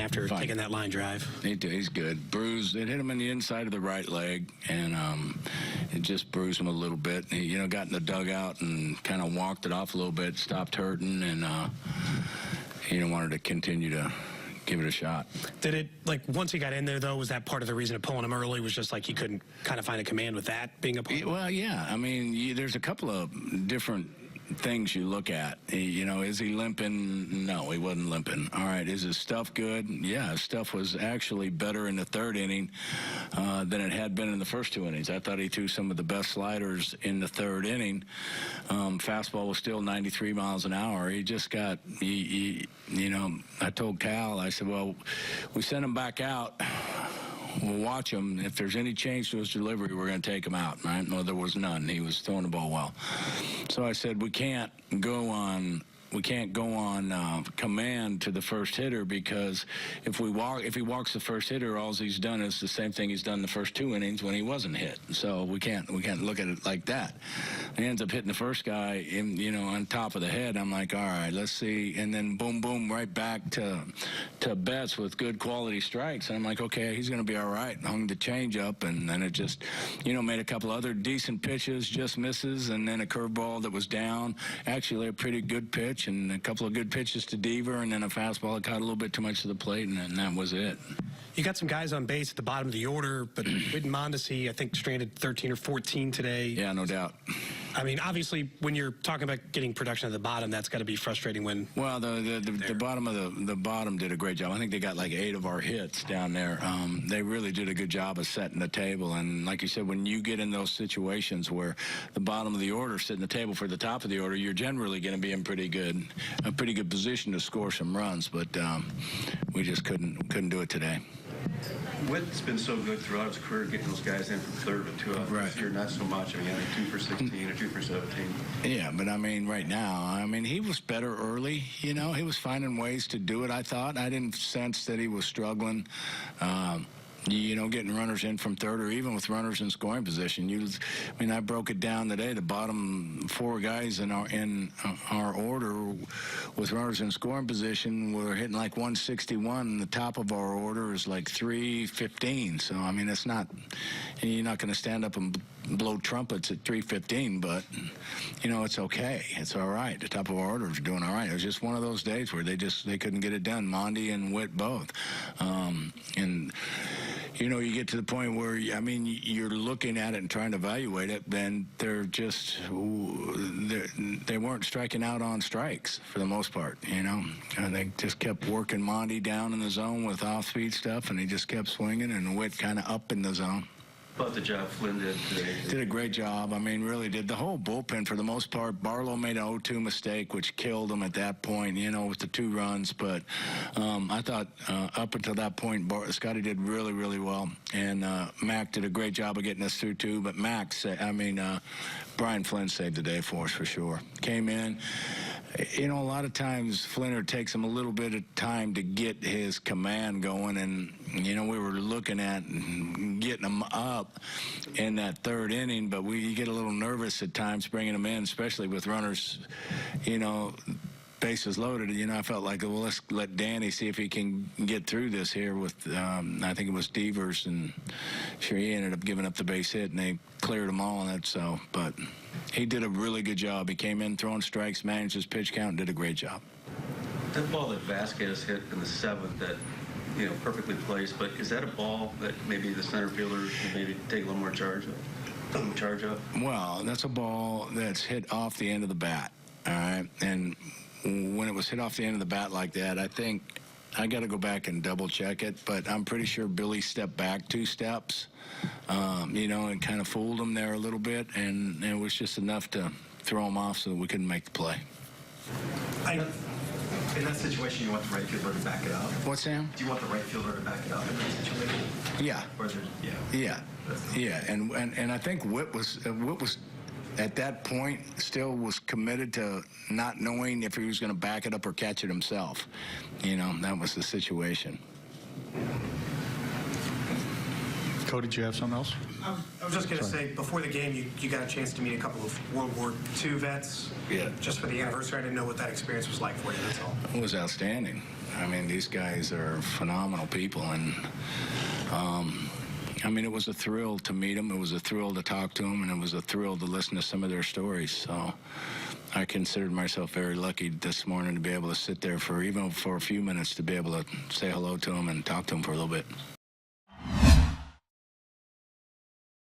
after taking that line drive. He's good. Bruised. It hit him in the inside of the right leg, and it just bruised him a little bit. He, got in the dugout and kind of walked it off a little bit, stopped hurting, and wanted to continue to give it a shot. Did it, once he got in there, though, was that part of the reason of pulling him early, was just he couldn't kind of find a command with that being a part? Well, yeah. I mean, there's a couple of different things you look at. Is he limping? No, he wasn't limping. All right, is his stuff good? Yeah, his stuff was actually better in the third inning than it had been in the first two innings. I thought he threw some of the best sliders in the third inning. Fastball was still 93 miles an hour. He just got, I told Cal, I said, well, we sent him back out. We'll watch him. If there's any change to his delivery, we're going to take him out, right? No, there was none. He was throwing the ball well. So I said, we can't go on command to the first hitter, because if he walks the first hitter, all he's done is the same thing he's done the first two innings when he wasn't hit. So we can't look at it like that. He ends up hitting the first guy on top of the head. I'm like, all right, let's see. And then boom, boom, right back to Betts with good quality strikes. And I'm like, okay, he's going to be all right. Hung the change up, and then it just, made a couple other decent pitches, just misses, and then a curveball that was down. Actually, a pretty good pitch, and a couple of good pitches to Deaver, and then a fastball that caught a little bit too much to the plate, and that was it. You got some guys on base at the bottom of the order, but Whit and Mondesi, I think, stranded 13 or 14 today. Yeah, no doubt. I mean, obviously, when you're talking about getting production at the bottom, that's got to be frustrating when. Well, the bottom of the bottom did a great job. I think they got 8 of our hits down there. They really did a good job of setting the table. And like you said, when you get in those situations where the bottom of the order is setting the table for the top of the order, you're generally going to be in a pretty good position to score some runs. But we just couldn't do it today. Whit's been so good throughout his career, getting those guys in from third and 2 out. Right. This year, not so much. I mean, 2 for 16 or 2 for 17. Yeah, but I mean, right now, he was better early. He was finding ways to do it, I thought. I didn't sense that he was struggling. Getting runners in from third, or even with runners in scoring position. I broke it down today. The bottom 4 guys in our order with runners in scoring position were hitting 161, and the top of our order is 315. So, it's not, you're not going to stand up and blow trumpets at 315, but, it's okay. It's all right. The top of our order is doing all right. It was just one of those days where they couldn't get it done. Mondi and Whit both. You get to the point where, you're looking at it and trying to evaluate it, then they weren't striking out on strikes for the most part, And they just kept working Mondi down in the zone with off-speed stuff, and he just kept swinging, and Whit kind of up in the zone. About the job Flynn did today. Did a great job. Really did. The whole bullpen, for the most part. Barlow made an 0-2 mistake, which killed him at that point, with the 2 runs. But I thought up until that point, Scotty did really, really well. And Mac did a great job of getting us through, too. But Brian Flynn saved the day for us, for sure. Came in. A lot of times Flynn takes him a little bit of time to get his command going, and we were looking at getting him up in that third inning, but you get a little nervous at times bringing him in, especially with runners, bases loaded. I felt like, well, let's let Danny see if he can get through this here with, I think it was Devers, and sure, he ended up giving up the base hit, and they cleared them all on it. So, but he did a really good job. He came in throwing strikes, managed his pitch count, and did a great job. That ball that Vasquez hit in the 7th, that perfectly placed, but is that a ball that maybe the center fielder can maybe take a little more charge of? Well, that's a ball that's hit off the end of the bat, all right? And when it was hit off the end of the bat like that, I think I got to go back and double check it, but I'm pretty sure Billy stepped back 2 steps, and kind of fooled him there a little bit, and it was just enough to throw him off so that we couldn't make the play. In that situation, you want the right fielder to back it up? What's Sam? Do you want the right fielder to back it up in that situation? Yeah. Yeah. And I think Whit was at that point still was committed to not knowing if he was going to back it up or catch it himself. That was the situation. Cody, did you have something else? I was just going to say, before the game, you got a chance to meet a couple of World War II vets. Yeah. Just for the anniversary, I didn't know what that experience was like for you, that's all. It was outstanding. I mean, these guys are phenomenal people, and I mean, it was a thrill to meet them. It was a thrill to talk to them, and it was a thrill to listen to some of their stories. So I considered myself very lucky this morning to be able to sit there for even for a few minutes to be able to say hello to them and talk to them for a little bit.